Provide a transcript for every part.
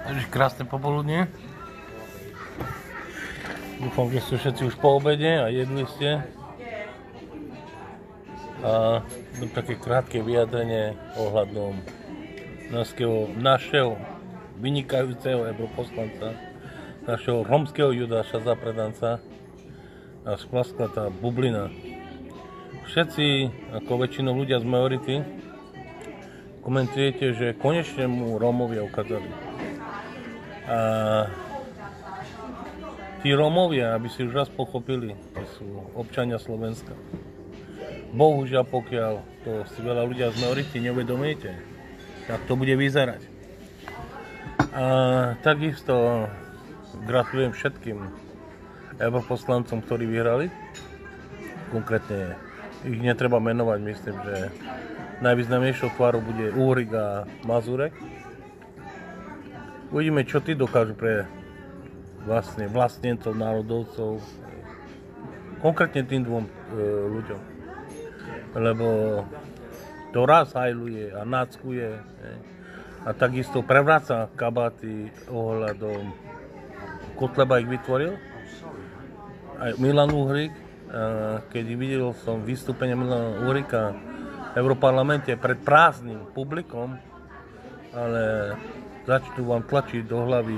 Takže krásne popoludne. Dúfam, že ste všetci už po obede a jedli ste. A také krátke vyjadrenie ohľadom našeho vynikajúceho europoslanca, našeho romského Judáša zapredanca a splaskla tá bublina. Všetci, ako väčšinou ľudia z majority, komentujete, že konečne mu Rómovia ukázali. A tí Rómovia, aby si už raz pochopili, že sú občania Slovenska. Bohužiaľ, pokiaľ to si veľa ľudia z majority neuvedomujete, tak to bude vyzerať. A takisto gratulujem všetkým europoslancom, ktorí vyhrali. Konkrétne ich netreba menovať, myslím, že najvýznamnejšou tvárou bude Uhrik a Mazurek. Uvidíme, čo tí dokážu pre vlastnencov, národovcov, konkrétne tým dvom ľuďom. Lebo to raz hajluje a náckuje a takisto prevráca kabáty ohľadom Kotleba ich vytvoril. Aj Milan Uhrik, keď videl som vystúpenie Milana Uhrika v Europarlamente pred prázdnym publikom, ale začnú vám tlačiť do hlavy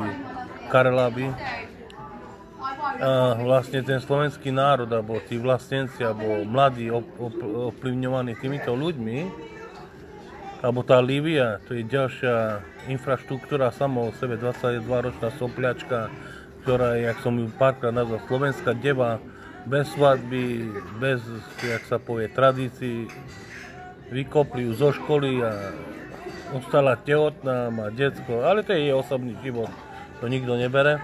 Karláby. A vlastne ten slovenský národ, alebo tí vlastenci, alebo mladí ovplyvňovaní týmito ľuďmi, alebo tá Lívia, to je ďalšia infraštruktúra sama o sebe, 22-ročná sopliačka, ktorá je, jak som ju párkrát nazval, slovenská deva, bez svadby, bez, jak sa povie, tradícií, vykopli ju zo školy a ostala tehotná, má decko, ale to je jej osobný život, to nikto nebere.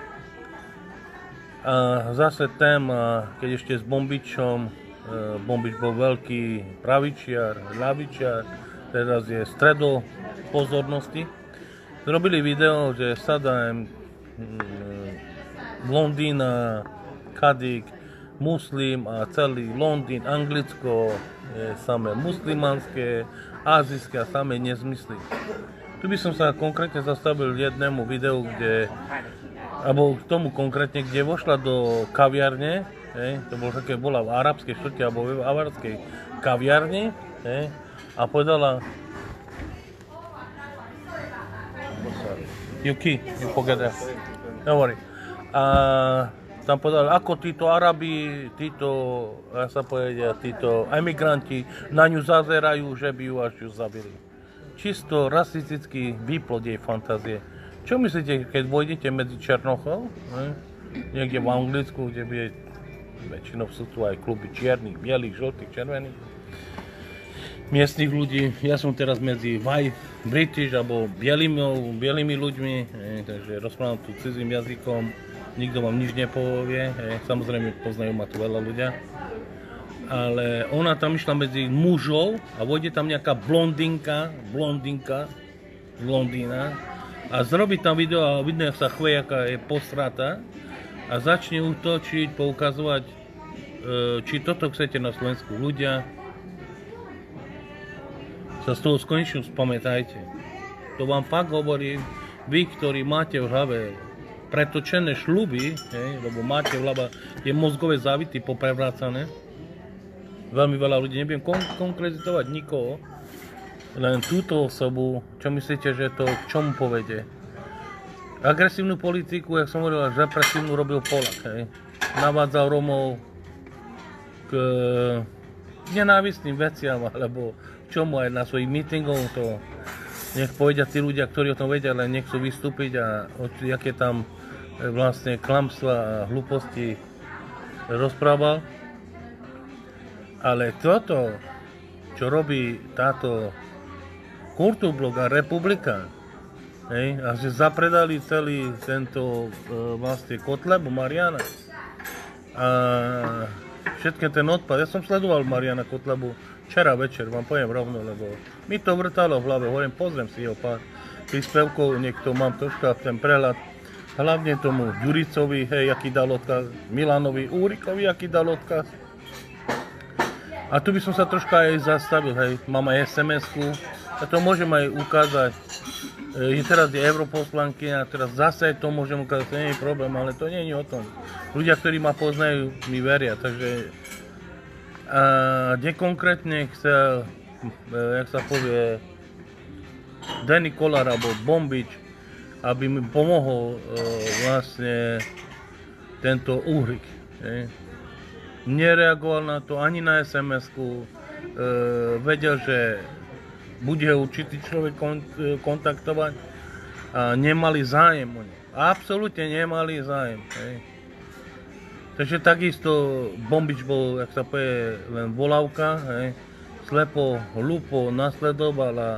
A zase téma, keď ešte s Bombičom, Bombič bol veľký pravičiar, ľavičiar, teraz je stredo pozornosti. Zrobili video, že Saddam, Londýna, Kadik, muslim a celý Londýn, Anglicko je samé muslimanské, azijské a samé nezmysly. Tu by som sa konkrétne zastavil jednému videu, kde alebo k tomu konkrétne, kde vošla do kaviarne, to bolo také, bola v arabskej štvrti alebo v avarskej kaviarni a povedala you forget that, don't worry. A tam povedala, ako títo Arabi, títo emigranti na ňu zazerajú, že by ju až ju zabili. Čisto rasistický výplod jej fantázie. Čo myslíte, keď vojdete medzi Černochov, niekde v Anglicku, kde je, väčšinou sú tu aj kluby čiernych, bielých, žltých, červených, miestnych ľudí. Ja som teraz medzi white British alebo bielými ľuďmi, takže rozprávam tu cudzým jazykom, nikto vám nič nepovie, samozrejme poznajú ma tu veľa ľudia. Ale ona tam išla medzi mužov a vojde tam nejaká blondinka z Londýna, a zrobí tam video a vidno, jak sa chveje, aká je posratá a začne útočiť, poukazovať, či toto chcete na Slovensku. Ľudia, sa z toho skonečne spamätajte. To vám fakt hovorím, vy, ktorí máte v hlave pretočené šľuby, lebo máte v hlave tie mozgové závity poprevrácané, veľmi veľa ľudí, nebudem konkretizovať nikoho, len túto osobu, čo myslíte, že to k čomu povede? Agresívnu politiku, jak som hovoril, až represívnu robil Polak, navádzal Romov k nenávistným veciam, alebo k čomu aj na svojich mítingov, to nech povedia tí ľudia, ktorí o tom vedia, len nechcú vystúpiť a aké tam vlastne klamstva a hlúposti rozprával. Ale toto, čo robí táto Kultúrblok a Republika, a že zapredali celý tento vlastne Kotlebu, Mariana a všetký ten odpad. Ja som sledoval Mariana Kotlebu včera večer, vám poviem rovno, lebo mi to vrtalo v hlave, hovorím, pozriem si jeho pár príspevkov, niekto mám troška ten prehľad, hlavne tomu Ďuricovi, aký dal odkaz, Milanovi Uhrikovi, aký dal odkaz. A tu by som sa troška aj zastavil, mám aj SMS-ku, Ja to môžem aj ukázať, že teraz je europoslankyňa, teraz zase to môžem ukázať, to nie je problém, ale to nie je o tom. Ľudia, ktorí ma poznajú, mi veria, takže kde konkrétne chcel, jak sa povie, Danny Kollár alebo Bombič, aby mi pomohol vlastne tento Uhrik. Nereagoval na to ani na SMS-ku, vedel, že bude určitý človek kontaktovať a nemali zájem o ne. Absolútne nemali zájem. Takže takisto Bombič bol, jak sa povie, len volávka, slepo, hlupo nasledoval a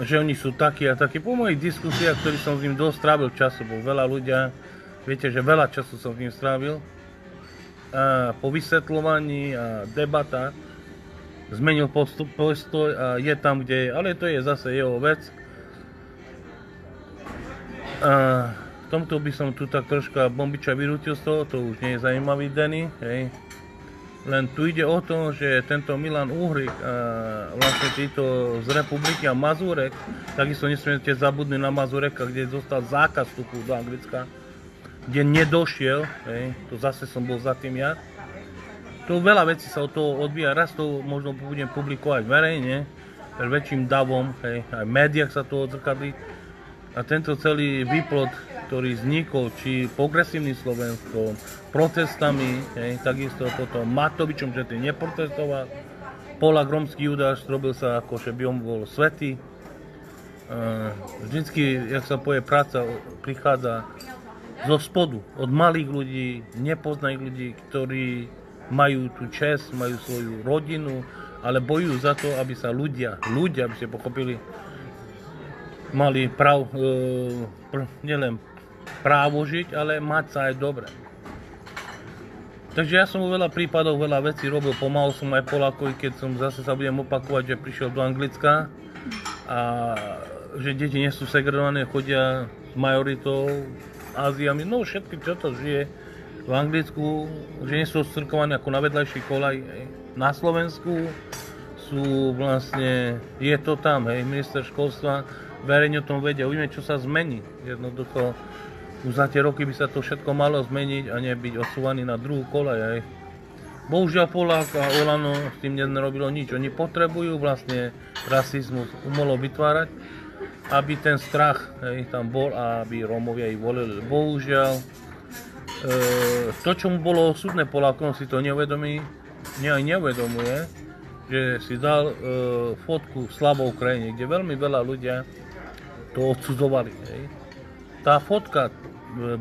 že oni sú takí a takí. Po mojich diskusiách, ktorých som s ním dosť strávil času, bol veľa ľudia, viete, že veľa času som s ním strávil, a po vysvetľovaní a debatách zmenil postoj a je tam, kde je, ale to je zase jeho vec. A v tomto by som tu tak troška Bombiča vyrútil z toho, to už nie je zaujímavý Danny, hej. Len tu ide o to, že tento Milan Uhrik a vlastne títo z republiky a Mazurek, takisto nesmiete zabudnúť na Mazureka, kde dostal zákaz vstupu do Anglicka, kde nedošiel, hej, to zase som bol za tým ja. To veľa vecí sa od toho odvíja, raz to možno budem publikovať verejne, väčším davom, hej, aj v médiách sa to odzrkadlí. A tento celý výplod, ktorý vznikol, či progresívnym Slovenskom, protestami, hej, takisto potom Matovičom, že ten neprotestoval, Polák, rómsky judáš, robil sa ako, že by on bol svätý. Vždycky, jak sa povie, práca prichádza zo spodu, od malých ľudí, nepoznaných ľudí, ktorí majú tú česť, majú svoju rodinu, ale bojujú za to, aby sa ľudia, aby ste pochopili, mali nielen právo žiť, ale mať sa aj dobre. Takže ja som vo veľa prípadov, veľa vecí robil, pomáhal som aj Polákovi, keď som zase sa budem opakovať, že prišiel do Anglicka a že deti nie sú segregované, chodia s majoritou, Áziami, no všetky, čo to žije v Anglicku, že nie sú odstrkované ako na vedľajší kolaj. Na Slovensku sú vlastne, je to tam, hej, minister školstva, verejne o tom vedia, uvidíme, čo sa zmení. Jednoducho, už za tie roky by sa to všetko malo zmeniť a nebyť odsúvaný na druhú kolaj, hej. Bohužiaľ Polák a Olano s tým nerobilo nič. Oni potrebujú vlastne rasizmus umelo vytvárať, aby ten strach, hej, tam bol a aby Rómovia ich volili. Bohužiaľ, to, čo mu bolo súdne Polákom, si to neuvedomuje, že si dal fotku Slava Ukrajine, kde veľmi veľa ľudia to odsudzovali. Hej. Tá fotka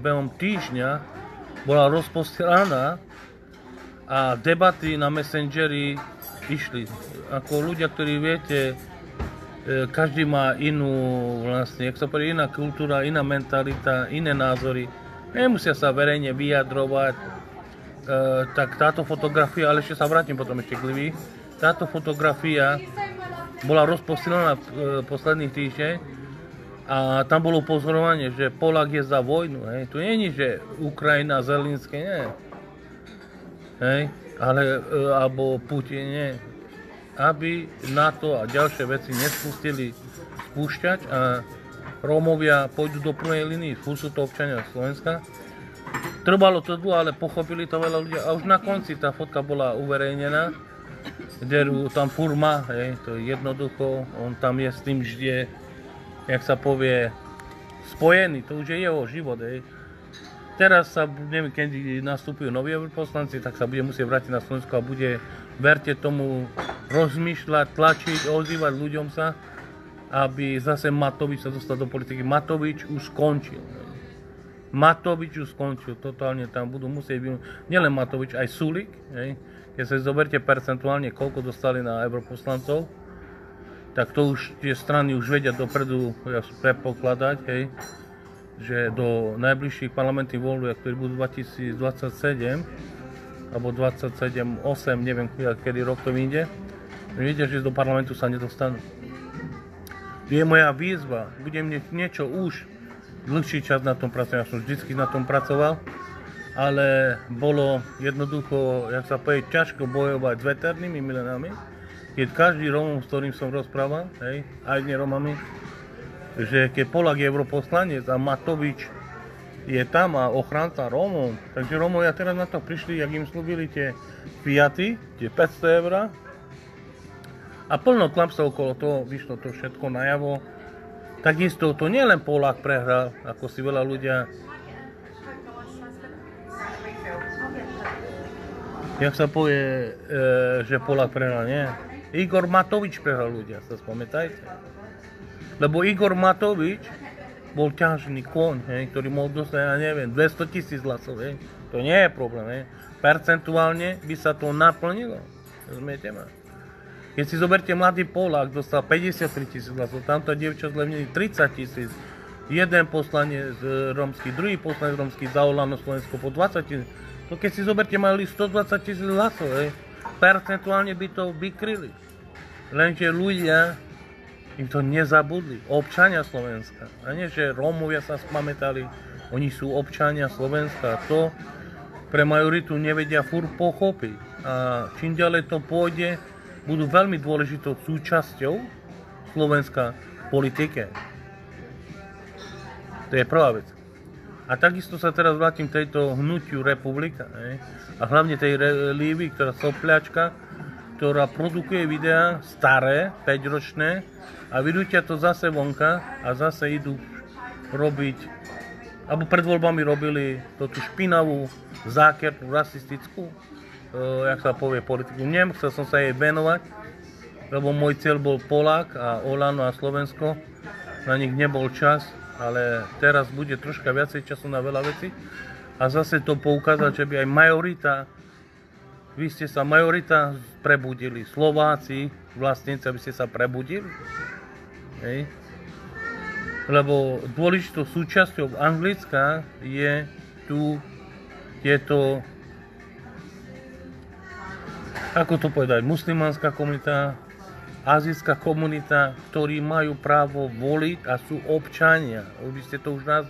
behom týždňa bola rozpostrelaná a debaty na Messengeri išli. Ako ľudia, ktorí viete, každý má inú, vlastne, jak sa povie, iná kultúra, iná mentalita, iné názory. Nemusia sa verejne vyjadrovať, tak táto fotografia, ale ešte sa vrátim potom ešte k Livii, táto fotografia bola rozpostrelená posledných týždeň a tam bolo upozorovanie, že Polák je za vojnu, hej. Tu nie je, že Ukrajina, Zelenské, nie. Hej, ale, alebo Putin, nie. Aby NATO a ďalšie veci nespustili spúšťať a Rómovia pôjdu do prvej linii, sú to občania Slovenska. Trvalo to dlho, ale pochopili to veľa ľudí a už na konci tá fotka bola uverejnená, kde tam furma, hej, to je jednoducho, on tam je s tým vždy, jak sa povie, spojený, to už je jeho život, hej. Teraz sa, neviem, keď nastúpujú noví poslanci, tak sa bude musieť vrátiť na Slovensko a bude, verte tomu, rozmýšľať, tlačiť, ozývať ľuďom sa, aby zase Matovič sa dostal do politiky. Matovič už skončil. Matovič už skončil, totálne tam budú musieť, nielen Matovič, aj Sulík, hej. Keď sa zoberte percentuálne, koľko dostali na europoslancov, tak to už tie strany už vedia dopredu predpokladať, hej, že do najbližších parlamentných voľb, ktoré budú 2027, alebo 27, 8, neviem, kedy rok to vyjde, viete, že do parlamentu sa nedostanú. Je moja výzva, budem niečo už dlhší čas na tom pracovať, ja som vždycky na tom pracoval, ale bolo jednoducho, jak sa povie, ťažko bojovať s veternými milenami, keď každý Rómom, s ktorým som rozprával, hej, aj s Romami, že keď Polák je europoslanec a Matovič je tam a ochranca Rómov, takže Rómovia teraz na to prišli, jak im slúbili tie Fiaty, tie 500 eur a plno klamstv okolo toho, vyšlo to všetko najavo. Takisto to nie len Polák prehral, ako si veľa ľudia, jak sa povie, že Polák prehral, nie. Igor Matovič prehral, ľudia, sa spamätajte. Lebo Igor Matovič bol ťažný koň, hej, ktorý mohol dostať, ja neviem, 200 000 hlasov, hej. To nie je problém, hej. Percentuálne by sa to naplnilo, rozumiete ma? Keď si zoberte mladý Polák, dostal 53 000 hlasov, tamto dievča zlevnili 30 000, jeden poslanec rómsky, druhý poslanec rómsky za Olano Slovensko po 20 000, no keď si zoberte, mali 120 000 hlasov, hej. Percentuálne by to vykryli. Lenže ľudia im to nezabudli. Občania Slovenska. A nie, že Rómovia sa spamätali. Oni sú občania Slovenska. To pre majoritu nevedia furt pochopiť. A čím ďalej to pôjde, budú veľmi dôležitou súčasťou Slovenska v politike. To je prvá vec. A takisto sa teraz vrátim k tejto hnutiu Republika. A hlavne tej Lívy, ktorá sopľačka, ktorá produkuje videá staré, 5-ročné a vydúťa to zase vonka a zase idú robiť, alebo pred voľbami robili tú špinavú, zákernú, rasistickú, jak sa povie, politiku. Chcel som sa jej venovať, lebo môj cieľ bol Polák a Olano a Slovensko, na nich nebol čas, ale teraz bude troška viacej času na veľa vecí. A zase to poukázať, že by aj majorita, vy ste sa majorita prebudili, Slováci, vlastníci, aby ste sa prebudili. Hej. Lebo dôležitou súčasťou Anglicka je tu tieto, ako to povedať, muslimanská komunita, azijská komunita, ktorí majú právo voliť a sú občania. Vy ste to už nás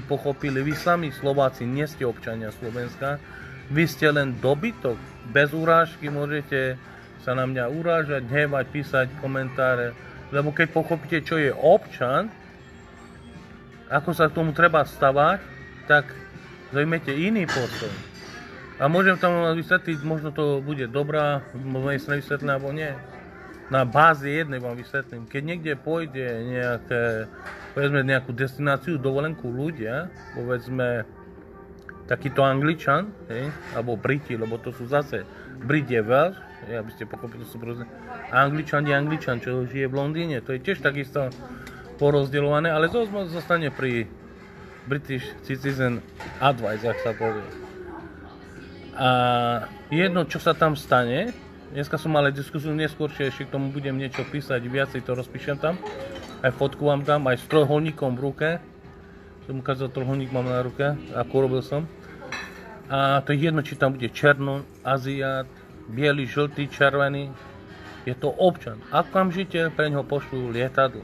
pochopili, vy sami Slováci nie ste občania Slovenska, vy ste len dobytok, bez urážky môžete sa na mňa urážať, hnevať, písať komentáre, lebo keď pochopíte, čo je občan, ako sa k tomu treba stavať, tak zaujmete iný postoj. A môžem tam vysvetliť, možno to bude dobrá, možno je sa nevysvetlím, alebo nie. Na báze jednej vám vysvetlím. Keď niekde pôjde povedzme nejakú destináciu, dovolenku ľudia, povedzme takýto Angličan, hej, alebo Briti, lebo to sú zase Brit je Welsh, aby ste pochopili, to sú proste Angličan je Angličan, čo žije v Londýne, to je tiež takisto porozdeľované, ale zostane pri British Citizen Advice, ak sa povie. A jedno, čo sa tam stane, dneska som mal diskusiu neskôršie, ešte k tomu budem niečo písať, viacej to rozpíšem tam, aj fotku vám dám, aj s trojuholníkom v ruke, som ukázal, trojuholník mám na ruke, ako robil som. A to je jedno, či tam bude černo, Aziat, biely, žltý, červený, je to občan. Okamžite pre ňoho pošlú lietadlo.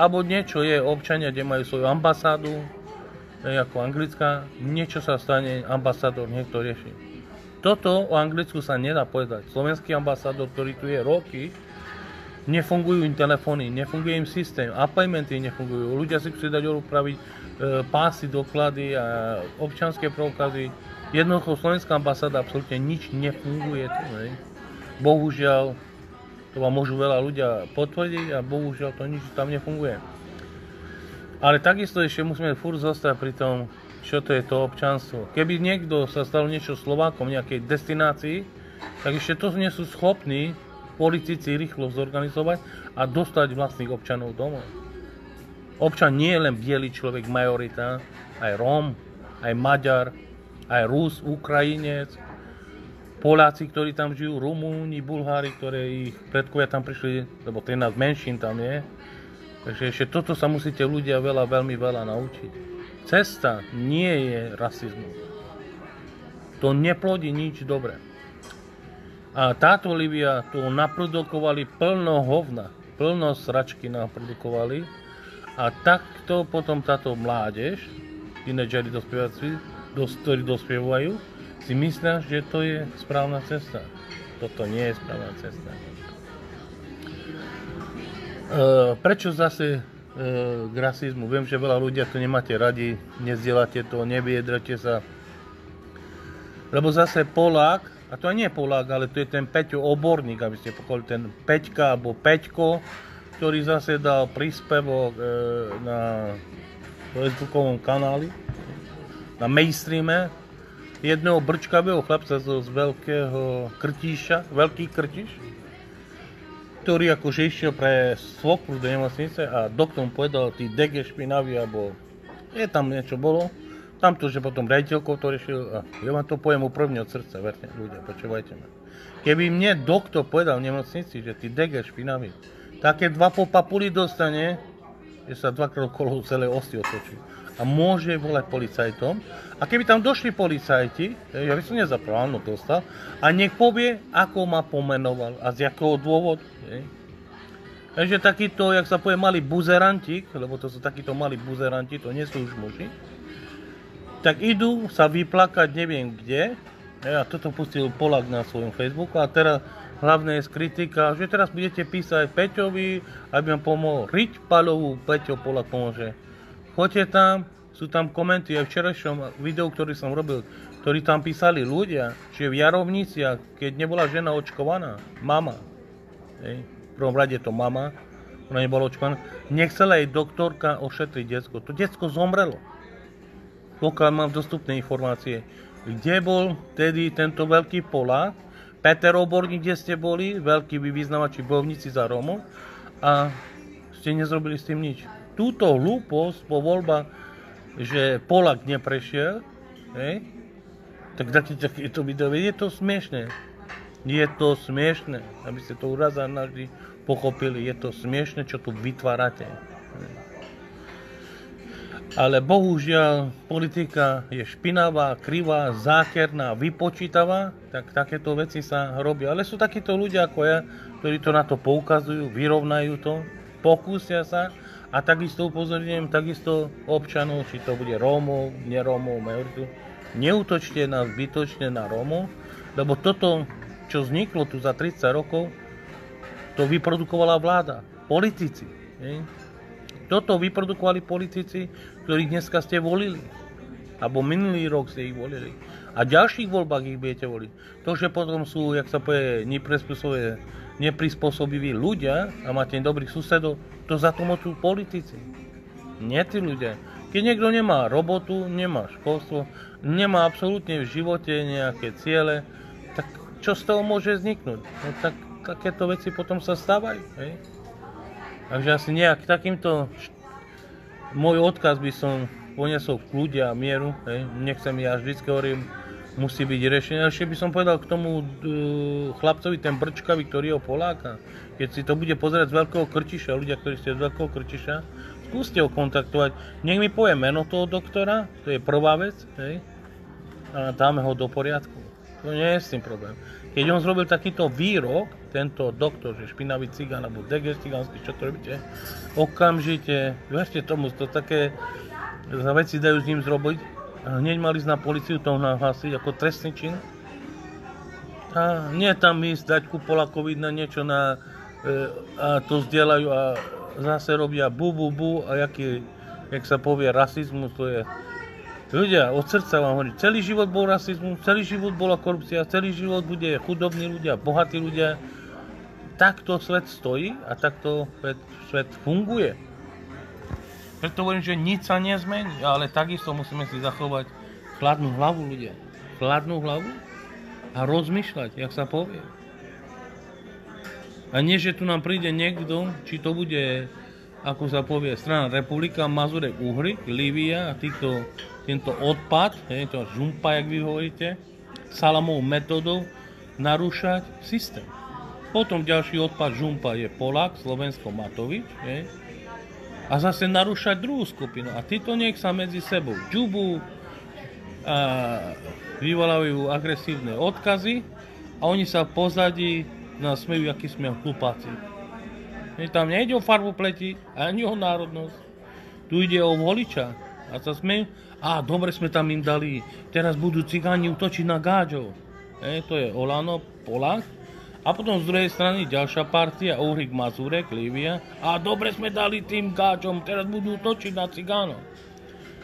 Alebo niečo je občania, kde majú svoju ambasádu, ako anglická, niečo sa stane, ambasádor niekto rieši. Toto o Anglicku sa nedá povedať. Slovenský ambasádor, ktorý tu je roky, nefungujú im telefóny, nefunguje im systém, appointmenty nefungujú, ľudia si chcú dať upraviť pásy, doklady a občianske preukazy. Jednoducho slovenská ambasáda absolútne nič nefunguje tu, hej. Bohužiaľ, to vám môžu veľa ľudia potvrdiť a bohužiaľ to nič tam nefunguje. Ale takisto ešte musíme furt zostať pri tom, čo to je to občanstvo. Keby niekto sa stal niečo Slovákom v nejakej destinácii, tak ešte to nie sú schopní politici rýchlo zorganizovať a dostať vlastných občanov domov. Občan nie je len biely človek, majorita, aj Róm, aj Maďar, aj Rus, Ukrajinec, Poláci, ktorí tam žijú, Rumúni, Bulhári, ktorí ich predkovia tam prišli, lebo to je nás menšín tam je. Takže ešte toto sa musíte ľudia veľmi veľa naučiť. Cesta nie je rasizmus. To neplodí nič dobré. A táto Lívia tu naprodukovali plno hovna, plno sračky naprodukovali a takto potom táto mládež, tínedžeri dospievací, ktorí dospievajú, si myslia, že to je správna cesta. Toto nie je správna cesta. Prečo zase k rasizmu? Viem, že veľa ľudia to nemáte radi, nezdielate to, neviedrate sa. Lebo zase Polák, a to nie je Polák, ale to je ten Peťo Oborník, aby ste pochopili, ten Peťka alebo Peťko, ktorý zase dal príspevok na facebookovom kanáli, na mainstreame, jedného brčkavého chlapca z veľkého Krtíša, veľký Krtíš, ktorý akože išiel pre svokru do nemocnice a doktor mu povedal, ty dege špinavý, alebo je tam niečo bolo. Tamto, že potom riaditeľkou to riešil a ja vám to poviem úprimne od srdca, verte, ľudia, počúvajte ma. Keby mne doktor povedal v nemocnici, že ty dege špinavý, také 2,5 papuli dostane, že sa 2-krát okolo celé osy otočí. A môže volať policajtom. A keby tam došli policajti, ja by som nezapravo, áno, dostal, a nech povie, ako ma pomenoval a z jakého dôvodu. Takže takýto, jak sa povie, malý buzerantík, lebo to sú takíto malí buzeranti, to nie sú už muži, tak idú sa vyplakať neviem kde. A toto pustil Polák na svojom Facebooku a teraz hlavne je kritika, že teraz budete písať Peťovi, aby vám pomohol. Riť Paľovú, Peťo Polák pomôže. Choďte tam, sú tam komenty aj včerajšom videu, ktorý som robil, ktorí tam písali ľudia, že v Jarovniciach, keď nebola žena očkovaná, mama, v prvom rade to mama, ona nebola očkovaná, nechcela jej doktorka ošetriť decko. To decko zomrelo. Pokiaľ mám dostupné informácie. Kde bol tedy tento veľký Polák, Peter Oborník, kde ste boli, veľkí vyznavači bojovníci za Rómov a ste nezrobili s tým nič. Túto hlúposť po voľbách, že Polák neprešiel, tak to video, je to smiešné. Je to smiešné, aby ste to raz a navždy pochopili, je to smiešné, čo tu vytvárate. Ale bohužiaľ politika je špinavá, krivá, zákerná, vypočítavá, tak takéto veci sa robia. Ale sú takíto ľudia ako ja, ktorí to na to poukazujú, vyrovnajú to, pokúsia sa a takisto upozorňujem takisto občanov, či to bude Rómov, nerómov, majoritu. Neútočte nás zbytočne na Rómov, lebo toto, čo vzniklo tu za 30 rokov, to vyprodukovala vláda, politici. Toto vyprodukovali politici, ktorých dneska ste volili. Alebo minulý rok ste ich volili. A v ďalších voľbách ich budete voliť. To, že potom sú, jak sa povie, neprispôsobiví ľudia a máte dobrých susedov, to za to môžu politici. Nie tí ľudia. Keď niekto nemá robotu, nemá školstvo, nemá absolútne v živote nejaké ciele, tak čo z toho môže vzniknúť? No tak takéto veci potom sa stávajú. Takže asi nejak takýmto môj odkaz by som poniesol k ľudia a mieru. Nechcem, ja vždycky hovorím, musí byť riešenie. Ešte by som povedal k tomu chlapcovi, ten brčkavý, ktorý je Poláka. Keď si to bude pozerať z Veľkého Krčiša, ľudia, ktorí ste z Veľkého Krčiša, skúste ho kontaktovať. Nech mi povie meno toho doktora, to je prvá vec, a dáme ho do poriadku. To nie je s tým problém. Keď on zrobil takýto výrok, tento doktor, že špinavý cigán, alebo dege cigánsky, čo to robíte, okamžite, verte tomu, to také za veci dajú s ním zrobiť, a hneď mali ísť na políciu to nahlásiť ako trestný čin. A nie tam ísť, dať ku Polákovi na niečo a to zdieľajú a zase robia bu a jak sa povie rasizmus, to je. Ľudia, od srdca vám hovorím, celý život bol rasizmus, celý život bola korupcia, celý život bude chudobní ľudia, bohatí ľudia. Takto svet stojí a takto svet funguje. Preto hovorím, že nič sa nezmení, ale takisto musíme si zachovať chladnú hlavu, ľudia. Chladnú hlavu a rozmýšľať, jak sa povie. A nie, že tu nám príde niekto, či to bude, ako sa povie, strana Republika, Mazurek, Uhrik, Lívia a tento odpad, to žumpa, jak vy hovoríte, salamovou metodou narúšať systém. Potom ďalší odpad žumpa je Polák, Slovensko, Matovič, a zase narúšať druhú skupinu. A títo nech sa medzi sebou džubu a vyvolávajú agresívne odkazy a oni sa v pozadí nás smejú, akí sme hlupáci. Tam nejde o farbu pleti, ani o národnosť. Tu ide o voliča. A sa smejú, dobre sme tam im dali, teraz budú cigáni útočiť na gáďov. To je Olano, Polák. A potom z druhej strany ďalšia partia, Uhrik, Mazurek, Lívia. A dobre sme dali tým gáčom, teraz budú točiť na cigánov.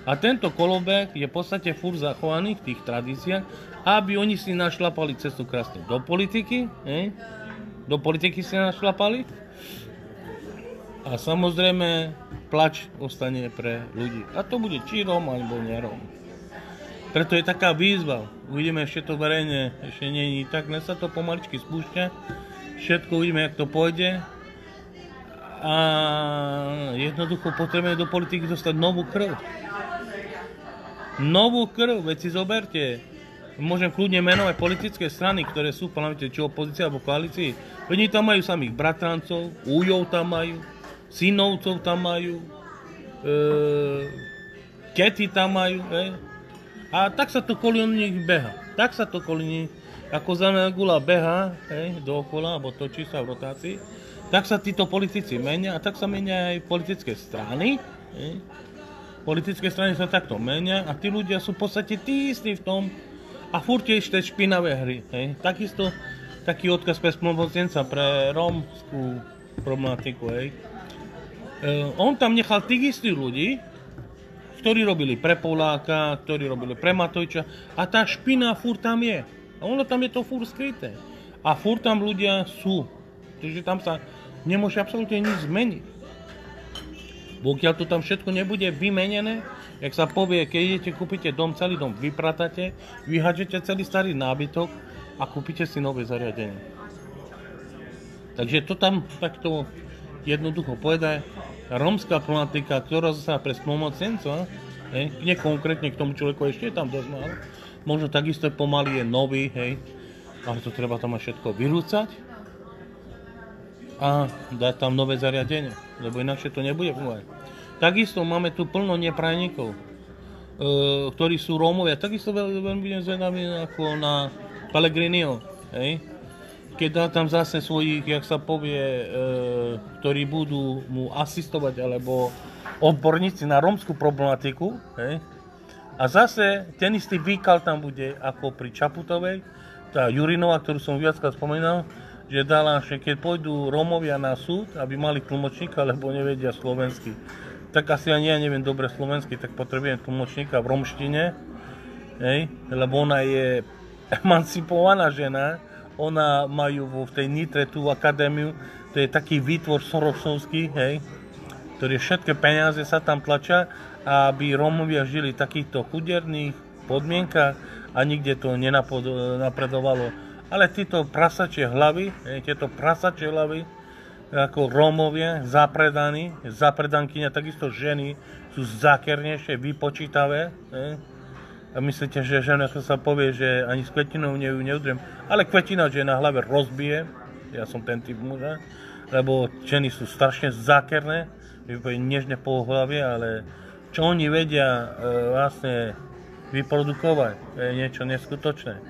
A tento kolobek je v podstate furt zachovaný v tých tradíciách, aby oni si našlapali cestu krásne do politiky. Do politiky si našlapali. A samozrejme, plač ostane pre ľudí. A to bude či Róm, alebo nerom. Preto je taká výzva. Uvidíme ešte to verejne, ešte nie je tak, dnes sa to pomaličky spúšťa. Všetko uvidíme, jak to pôjde. A jednoducho potrebujeme do politiky dostať novú krv. Novú krv, veď si zoberte. Môžem kľudne menovať politické strany, ktoré sú v parlamente, či opozícii alebo koalícii. Oni tam majú samých bratrancov, újov tam majú, synovcov tam majú, kety tam majú, A tak sa to kolí nich beha. Tak sa to kolí, ako zelená gula beha dookola, alebo točí sa v rotácii. Tak sa títo politici menia a tak sa menia aj politické strany. Politické strany sa takto menia a tí ľudia sú v podstate tí istí v tom a furt tiež tie špinavé hry. Takisto taký odkaz pre spolumocnenca pre rómskú problematiku. On tam nechal tých istých ľudí, ktorí robili pre Poláka, ktorí robili pre Matoviča a tá špina furt tam je. A ono tam je to furt skryté. A furt tam ľudia sú. Takže tam sa nemôže absolútne nič zmeniť. Pokiaľ to tam všetko nebude vymenené, jak sa povie, keď idete, kúpite dom, celý dom vypratate, vyhádžete celý starý nábytok a kúpite si nové zariadenie. Takže to tam takto jednoducho povedať. Rómska problematika, ktorá sa pre spolumocnencov, nie konkrétne k tomu človeku ešte je tam dosť málo, možno takisto pomaly je nový, ale to treba tam aj všetko vyrúcať a dať tam nové zariadenie, lebo inakšie to nebude fungovať. Takisto máme tu plno neprajníkov, ktorí sú Rómovia, takisto veľmi budem zvedavý ako na Pellegriniho, keď dá tam zase svojich, jak sa povie, ktorí budú mu asistovať, alebo odborníci na rómskú problematiku. A zase ten istý výkal tam bude ako pri Čaputovej, tá Jurinová, ktorú som viackrát spomínal, že dala, že keď pôjdu Rómovia na súd, aby mali tlmočníka, lebo nevedia slovensky, tak asi ani ja neviem dobre slovensky, tak potrebujem tlmočníka v rómštine, lebo ona je emancipovaná žena. Ona majú v tej Nitre tú akadémiu, to je taký výtvor sorosovský, ktorý všetky peniaze sa tam tlačia, aby Rómovia žili v takýchto chuderných podmienkach a nikde to nenapredovalo. Ale títo prasačie hlavy, ako Rómovia, zapredankyňa, takisto ženy sú zákernejšie, vypočítavé. A myslíte, že žena sa povie, že ani s kvetinou ju neudriem, ale kvetina, že na hlave rozbije, ja som ten typ muža, lebo ženy sú strašne zákerné, nežne po hlavie, ale čo oni vedia vlastne vyprodukovať, je niečo neskutočné.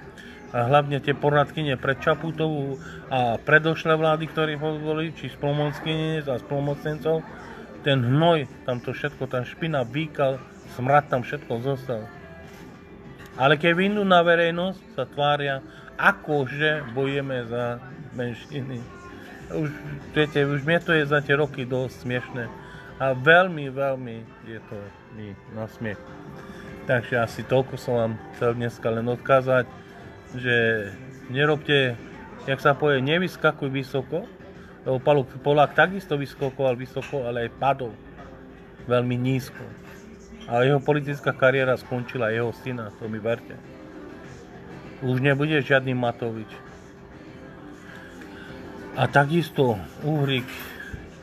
A hlavne tie poradkyne pred Čaputovú a predošlé vlády, ktoré boli, či spolumocnenec a spolumocnencov, ten hnoj, tam to všetko, tá špina, výkal, smrad tam všetko zostal. Ale keď vyjdú na verejnosť, sa tvária, akože bojujeme za menšiny. Už mne to je za tie roky dosť smiešné. A veľmi, veľmi je to mi na smiech. Takže asi toľko som vám chcel dneska len odkázať, že nerobte, jak sa povie, nevyskakuj vysoko, lebo Polák takisto vyskakoval vysoko, ale aj padol veľmi nízko. A jeho politická kariéra skončila, jeho syna, to mi verte. Už nebude žiadny Matovič. A takisto Uhrik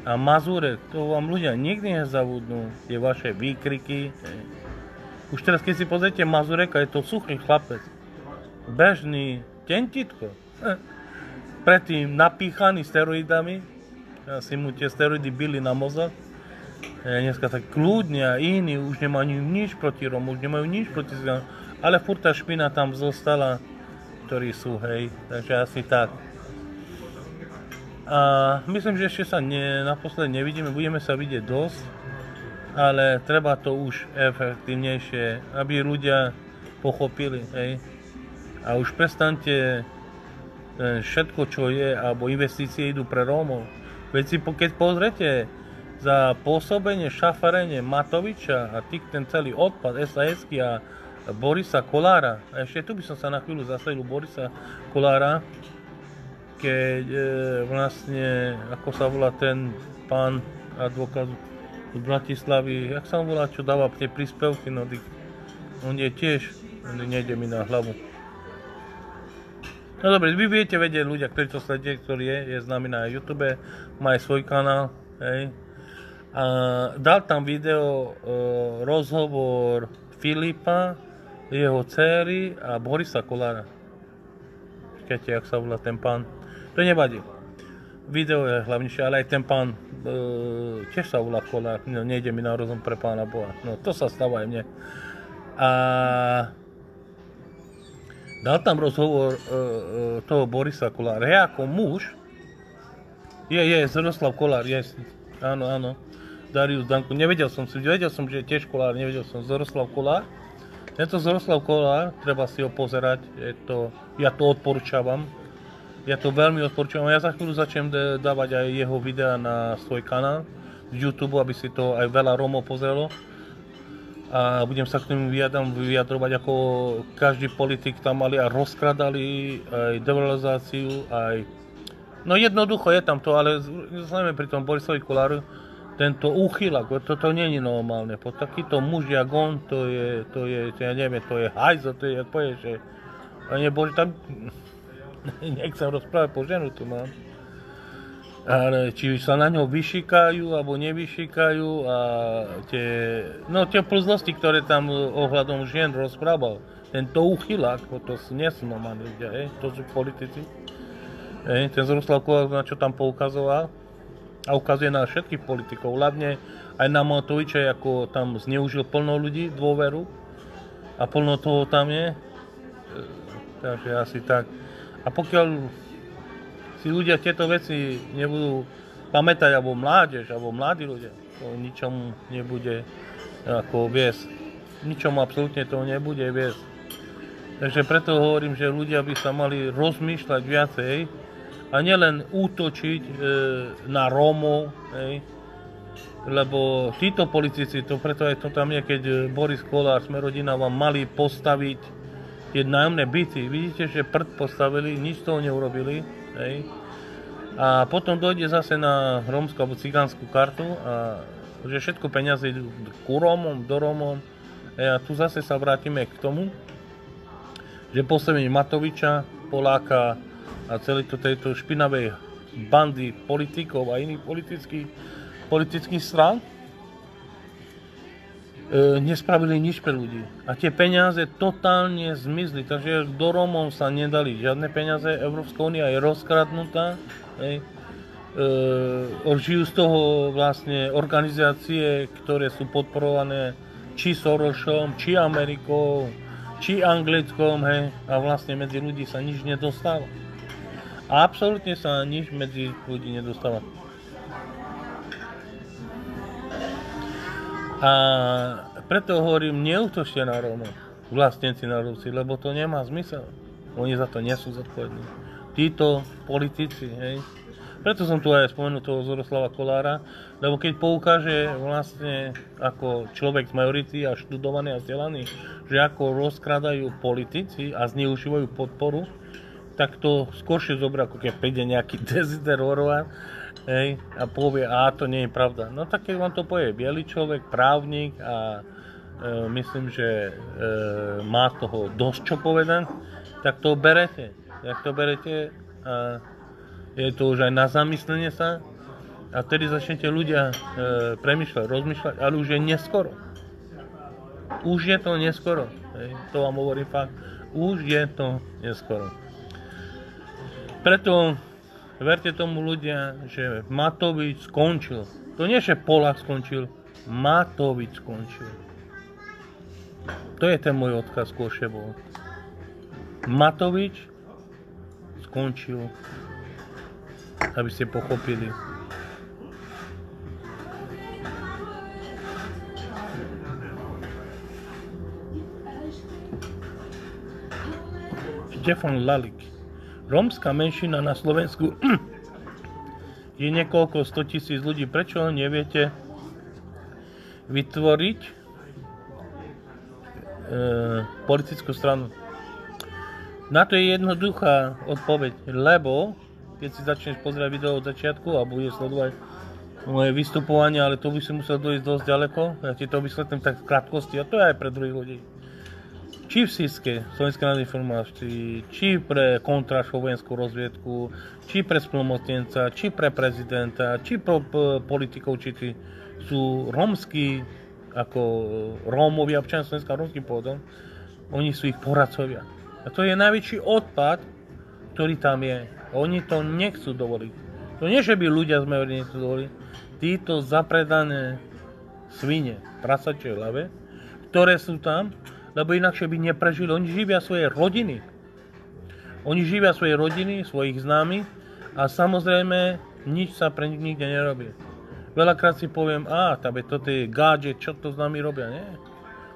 a Mazurek, to vám ľudia nikdy nezabudnú, tie vaše výkriky. Už teraz, keď si pozrite Mazureka, je to suchý chlapec. Bežný, tentitko. Predtým napíchaný steroidami, asi mu tie steroidy bili na mozog. Dneska tak kľudne a iní už nemajú nič proti Rómu, už nemajú nič proti Cigánom, ale furt tá špina tam zostala, ktorí sú, takže asi tak. A myslím, že ešte sa naposledy nevidíme, budeme sa vidieť dosť, ale treba to už efektívnejšie, aby ľudia pochopili, A už prestaňte všetko, čo je, alebo investície idú pre Rómov. Veď si, keď pozrete za pôsobenie, šafarenie Matoviča a ten celý odpad SAS-ky a Borisa Kollára, a ešte tu by som sa na chvíľu zastavil Borisa Kollára, keď vlastne, ako sa volá ten pán advokát z Bratislavy, jak sa on volá, čo dáva tie príspevky, no on je tiež, nejde mi na hlavu. No dobre, vy viete vedieť ľudia, ktorí to sledujú, ktorý je s nami na YouTube, má aj svoj kanál, hej. A dal tam video, rozhovor Filipa, jeho dcery a Borisa Kollára. Počkajte, jak sa volá ten pán. To nevadí. Video je hlavnejšie, ale aj ten pán tiež sa volá Kollár. No, nejde mi na rozum pre pána Boha. No to sa stáva aj mne. A dal tam rozhovor toho Borisa Kollára. Ja ako muž, Zoroslav Kollár, áno, Darius Danko, vedel som, že je tiež Kollár, nevedel som, Zoroslav Kollár. Tento Zoroslav Kollár, treba si ho pozerať, ja to odporúčavam. Ja to veľmi odporúčam. Ja za chvíľu začnem dávať aj jeho videa na svoj kanál z YouTube, aby si to aj veľa Rómov pozrelo. A budem sa k tomu vyjadrovať, ako každý politik tam mali a rozkradali aj devalorizáciu, aj... No jednoducho je tam to, ale zrejme pri tom Borisovi Kolláru, tento úchylak, toto nie je normálne. Po takýto muž, jak on, to je, ja neviem, to je hajzo, to je, jak povieš, že... A nebože, tam... Nechcem rozprávať, po ženu tu mám. Ale či sa na ňo vyšikajú, alebo nevyšikajú a tie plznosti, ktoré tam ohľadom žien rozprával. Tento úchylák, to nie sú normálni ľudia, to sú politici. Ten Zoroslav Kollár, na čo tam poukazoval a ukazuje na všetkých politikov, hlavne aj na Matoviča, ako tam zneužil plno ľudí, dôveru a plno toho tam je. Takže asi tak. A pokiaľ si ľudia tieto veci nebudú pamätať, alebo mládež, alebo mladí ľudia, to ničomu nebude ako viesť. Ničomu absolútne to nebude viesť. Takže preto hovorím, že ľudia by sa mali rozmýšľať viacej a nielen útočiť na Rómov, lebo títo politici, to preto aj to tam je, keď Boris Kollár, Smer-rodina vám mali postaviť tie nájomné byty. Vidíte, že prd postavili, nič toho neurobili. Hej. A potom dojde zase na rómsku alebo cigánsku kartu a že všetko peniaze idú ku Rómom, do Rómom. A tu zase sa vrátime k tomu, že postavenie Matoviča, Poláka a celej tejto špinavej bandy politikov a iných politických strán nespravili nič pre ľudí. A tie peniaze totálne zmizli, takže do Rómov sa nedali žiadne peniaze, Európska únia je rozkradnutá. Žijú z toho vlastne organizácie, ktoré sú podporované či Sorosom, či Amerikou, či Anglickom, a vlastne medzi ľudí sa nič nedostáva. A absolútne sa nič medzi ľudí nedostáva. A preto hovorím, neútočte na Rómov, vlastníci národci, lebo to nemá zmysel. Oni za to nie sú zodpovední. Títo politici, Preto som tu aj spomenul toho Zoroslava Kollára, lebo keď poukáže vlastne ako človek z majority a študovaný a vzdelaný, že ako rozkradajú politici a zneužívajú podporu, tak to skôršie zobrá, ako keď príde nejaký Desider Horváth, a povie, to nie je pravda. No tak keď vám to povie biely človek, právnik a myslím, že má toho dosť čo povedať, tak to berete. Tak to berete a je to už aj na zamyslenie sa a vtedy začnete ľudia premýšľať, rozmýšľať, ale už je neskoro. Už je to neskoro. To vám hovorím fakt. Už je to neskoro. Preto verte tomu ľudia, že Matovič skončil. To nie, že Polák skončil, Matovič skončil. To je ten môj odkaz skôršie bol. Matovič skončil. Aby ste pochopili. Štefan Lalik rómska menšina na Slovensku je niekoľko 100 000 ľudí. Prečo neviete vytvoriť politickú stranu? Na to je jednoduchá odpoveď, lebo keď si začneš pozerať video od začiatku a budeš sledovať moje vystupovanie, ale to by si musel dojsť dosť ďaleko, ja ti to vysvetlím tak v krátkosti, a to je aj pre druhých ľudí. Či v SIS-ke, Slovenskej národnej informácii, či pre kontráž vojenskú rozviedku, či pre splnomocnenca, či pre prezidenta, či pre politikov, či tí sú rómsky, ako Rómovia, občania Slovenska rómskym pôvodom, oni sú ich poradcovia. A to je najväčší odpad, ktorý tam je. Oni to nechcú dovoliť. To nie, že by ľudia z Mevery nechcú dovoliť. Títo zapredané svine, prasačie hlave, ktoré sú tam, lebo inakšie by neprežili. Oni živia svoje rodiny. Oni živia svoje rodiny, svojich známych a samozrejme nič sa pre nich nikde nerobí. Veľakrát si poviem, toto je gadget, čo to s nami robia, nie?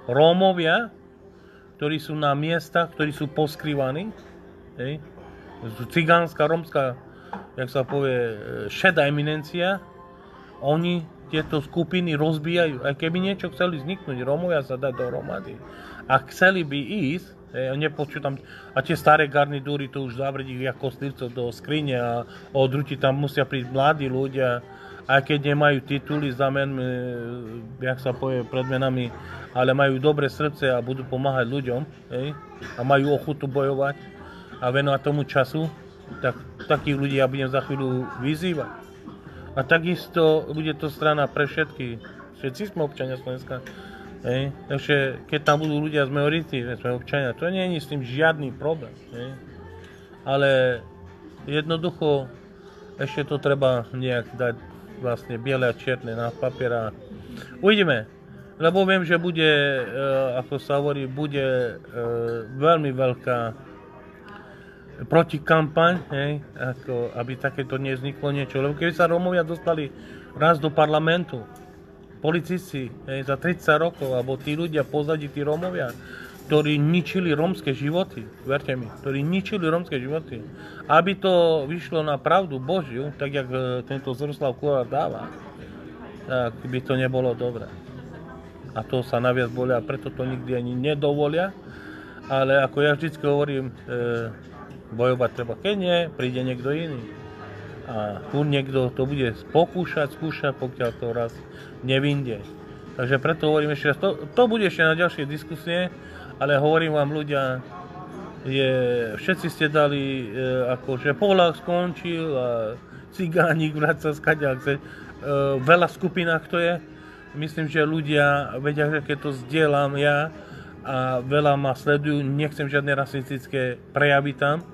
Rómovia, ktorí sú na miestach, ktorí sú poskrývaní, cigánska, rómska, jak sa povie, šedá eminencia, oni tieto skupiny rozbijajú. Aj keby niečo chceli vzniknúť, Rómovia sa dať dohromady. A chceli by ísť, a tie staré garnitúry, to už zavrieť ich ako kostlivcov do skrine a odrúti tam musia prísť mladí ľudia, aj keď nemajú tituly, jak sa povie, pred menami, ale majú dobré srdce a budú pomáhať ľuďom, a majú ochotu bojovať a venovať tomu času, tak takých ľudí ja budem za chvíľu vyzývať. A takisto bude to strana pre všetci sme občania Slovenska. Takže keď tam budú ľudia z majority, sme občania, to nie je s tým žiadny problém. Ale jednoducho ešte to treba nejak dať vlastne biele a čierne na papier a uvidíme. Lebo viem, že bude, ako sa hovorí, bude veľmi veľká protikampaň, ako aby takéto nevzniklo niečo. Lebo keby sa Rómovia dostali raz do parlamentu, policisti za 30 rokov, alebo tí ľudia pozadí, tí Rómovia, ktorí ničili rómske životy, verte mi, ktorí ničili rómske životy, aby to vyšlo na pravdu Božiu, tak jak tento Zoroslav Kolár dáva, tak by to nebolo dobré. A to sa naviac bolia, preto to nikdy ani nedovolia, ale ako ja vždycky hovorím, bojovať treba, keď nie, príde niekto iný. A tu niekto to bude skúšať, pokiaľ to raz nevinde. Takže preto hovorím ešte raz, to bude ešte na ďalšie diskusie, ale hovorím vám ľudia, všetci ste dali, akože Polák skončil a Cigánik vráca skaďa, veľa skupinách to je. Myslím, že ľudia vedia, že keď to zdieľam ja a veľa ma sledujú, nechcem žiadne rasistické prejavy tam,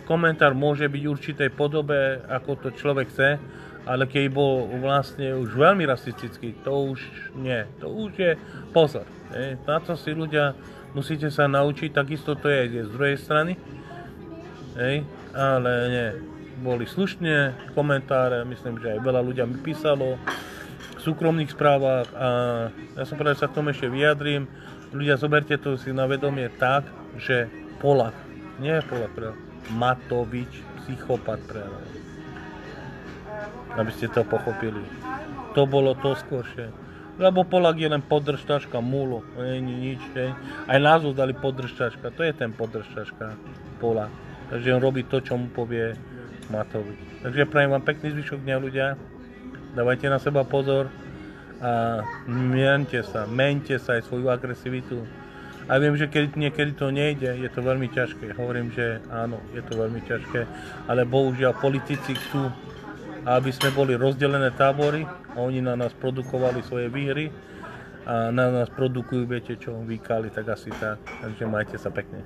Komentár môže byť v určitej podobe, ako to človek chce, ale keď bol vlastne už veľmi rasistický, to už nie. To už je pozor. Na to si ľudia musíte sa naučiť, takisto to je z druhej strany. Ale nie. Boli slušné komentáre, myslím, že aj veľa ľudia mi písalo v súkromných správach a ja som povedal, že sa k tomu ešte vyjadrím. Ľudia, zoberte to si na vedomie tak, že Polák, nie Polák, Matovič, psychopat prejavil. Aby ste to pochopili. To bolo to skôršie. Lebo Polák je len podržtačka, múlo, nie nič. Aj názov dali podržtačka, to je ten podržtačka Polák. Takže on robí to, čo mu povie Matovič. Takže prajem vám pekný zvyšok dňa, ľudia. Dávajte na seba pozor a mente sa aj svoju agresivitu. A viem, že niekedy to nejde, je to veľmi ťažké. Hovorím, že áno, je to veľmi ťažké, ale bohužiaľ politici chcú, aby sme boli rozdelené tábory a oni na nás produkovali svoje výhry a na nás produkujú, viete čo, výkali, tak asi tak. Takže majte sa pekne.